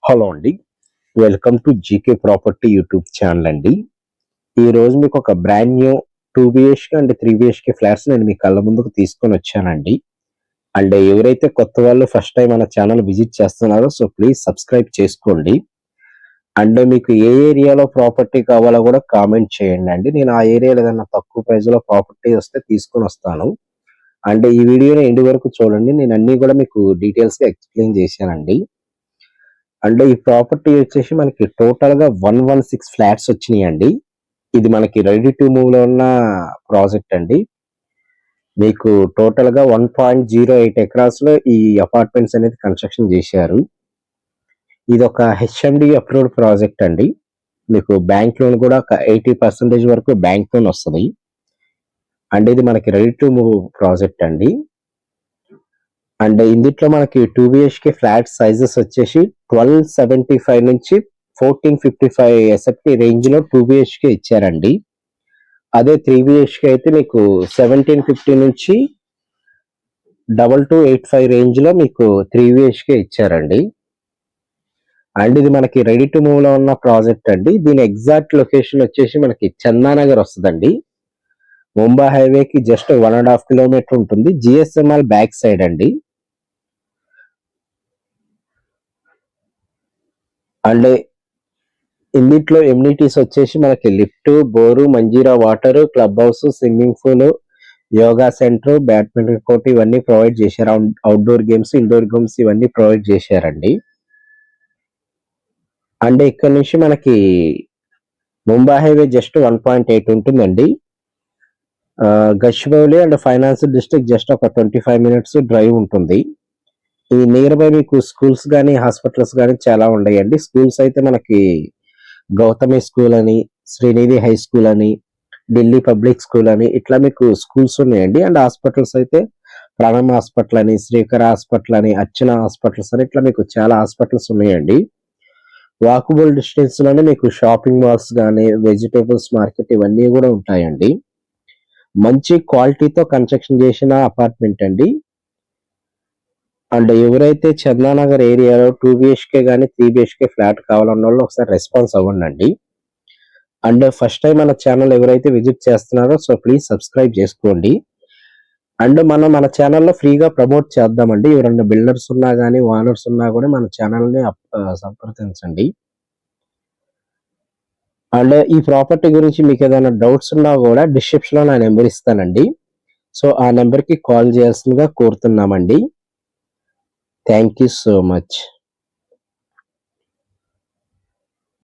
Hello అండి. Welcome to GK property YouTube channel అండి. ఈరోజు మీకు ఒక brand new 2 BHK and 3 BHK flats నేను మీ కళ్ళ ముందుకు తీసుకొనొచ్చానండి. అండ్ ఎవరైతే కొత్త వాళ్ళు ఫస్ట్ టైమ్ మన ఛానల్ విజిట్ చేస్తున్నారో ప్లీజ్ సబ్స్క్రైబ్ చేసుకోండి. అండ్ మీకు ఏ ఏరియాలో ప్రాపర్టీ కావాలో కూడా కామెంట్ చేయండి. నేను ఆ ఏరియాలో ఏదైనా తక్కువ ప్రైస్‌లో ప్రాపర్టీ వస్తే తీసుకొనొస్తాను. అండ్ ఈ వీడియోని ఎండ్ వరకు చూడండి. నేను అన్నీ కూడా మీకు డీటెయిల్స్‌గా ఎక్స్‌ప్లెయిన్ చేశానండి. అండ్ ఈ ప్రాపర్టీ వచ్చేసి మనకి టోటల్‌గా 116 ఫ్లాట్స్ వచ్చినాయండి. ఇది మనకి రెడీ టు మూవ్‌లో ఉన్న ప్రాజెక్ట్ అండి. మీకు టోటల్‌గా 1.08 ఎకరాస్‌లో ఈ అపార్ట్మెంట్స్ అనేది కన్‌స్ట్రక్షన్ చేశారు. ఇదొక హెచ్ఎండి అప్రూవ్డ్ ప్రాజెక్ట్ అండి. మీకు బ్యాంక్ లోన్ కూడా ఒక 80% వరకు బ్యాంక్ లోన్ వస్తది. అండ్ ఇది మనకి రెడీ టు మూవ్ ప్రాజెక్ట్ అండి. అండ్ ఇందిట్లో మనకి 2 బిహెచ్‌కే ఫ్లాట్ సైజెస్ వచ్చేసి 1275 నుంచి 1455 ఎస్ఎఫ్టీ రేంజ్‌లో 2 బిహెచ్‌కే ఇచ్చారండి. అదే 3 బిహెచ్‌కే అయితే మీకు 1750 నుంచి 2285 రేంజ్‌లో మీకు 3 బిహెచ్‌కే ఇచ్చారండి. అండ్ ఇది మనకి రెడీ టు మూవ్‌లో ఉన్న ప్రాజెక్ట్ అండి. దీని ఎగ్జాక్ట్ లొకేషన్ వచ్చేసి మనకి చందానగర్ వస్తదండి. ముంబై హైవేకి జస్ట్ 1.5 కిలోమీటర్ ఉంటుంది. జిఎస్ఎంఆర్ బ్యాక్ సైడ్ అండి. అండ్ ఇందిట్లో ఎమ్యూనిటీస్ వచ్చేసి మనకి lift, bore, Manjira water, club house, swimming pool, yoga centre, badminton court ఇవన్నీ ప్రొవైడ్ చేశారు. అవుట్డోర్ గేమ్స్, ఇండోర్ గేమ్స్ ఇవన్నీ ప్రొవైడ్ చేశారండి. అండ్ ఇక్కడ నుంచి మనకి ముంబై హైవే జస్ట్ 1.8 ఉంటుందండి. Gachibowli and finance district just ఒక 25 మినిట్స్ డ్రైవ్ ఉంటుంది. ఈ నియర్ బై మీకు స్కూల్స్ గానీ, హాస్పిటల్స్ గానీ చాలా ఉన్నాయండి. స్కూల్స్ అయితే మనకి గౌతమి స్కూల్ అని, శ్రీనిధి హై స్కూల్ అని, ఢిల్లీ పబ్లిక్ స్కూల్ అని ఇట్లా మీకు స్కూల్స్ ఉన్నాయండి. అండ్ హాస్పిటల్స్ అయితే ప్రణమ్ హాస్పిటల్ అని, శ్రీకర హాస్పిటల్ అని, అర్చన హాస్పిటల్స్ అని ఇట్లా మీకు చాలా హాస్పిటల్స్ ఉన్నాయండి. వాకబుల్ డిస్టెన్స్ లోనే మీకు షాపింగ్ మాల్స్ గానీ, వెజిటేబుల్స్ మార్కెట్ ఇవన్నీ కూడా ఉంటాయండి. మంచి క్వాలిటీతో కన్స్ట్రక్షన్ చేసిన అపార్ట్మెంట్ అండి. అండ్ ఎవరైతే చందానగర్ ఏరియాలో 2 బిహెచ్‌కే గానీ, 3 బిహెచ్‌కే ఫ్లాట్ కావాలన్నోళ్ళు ఒకసారి రెస్పాన్స్ అవ్వండండి. అండ్ ఫస్ట్ టైం మన ఛానల్ ఎవరైతే విజిట్ చేస్తున్నారో ప్లీజ్ సబ్స్క్రైబ్ చేసుకోండి. అండ్ మనం మన ఛానల్‌లో ఫ్రీగా ప్రమోట్ చేద్దామండి. ఎవరైనా బిల్డర్స్ ఉన్నా గానీ, ఓనర్స్ ఉన్నా కూడా మన ఛానల్‌ని సంప్రదించండి. అండ్ ఈ ప్రాపర్టీ గురించి మీకు ఏదైనా డౌట్స్ ఉన్నా కూడా డిస్క్రిప్షన్‌లో నా నెంబర్ ఇస్తానండి. ఆ నెంబర్‌కి కాల్ చేయాల్సిందిగా కోరుతున్నామండి. Thank you so much.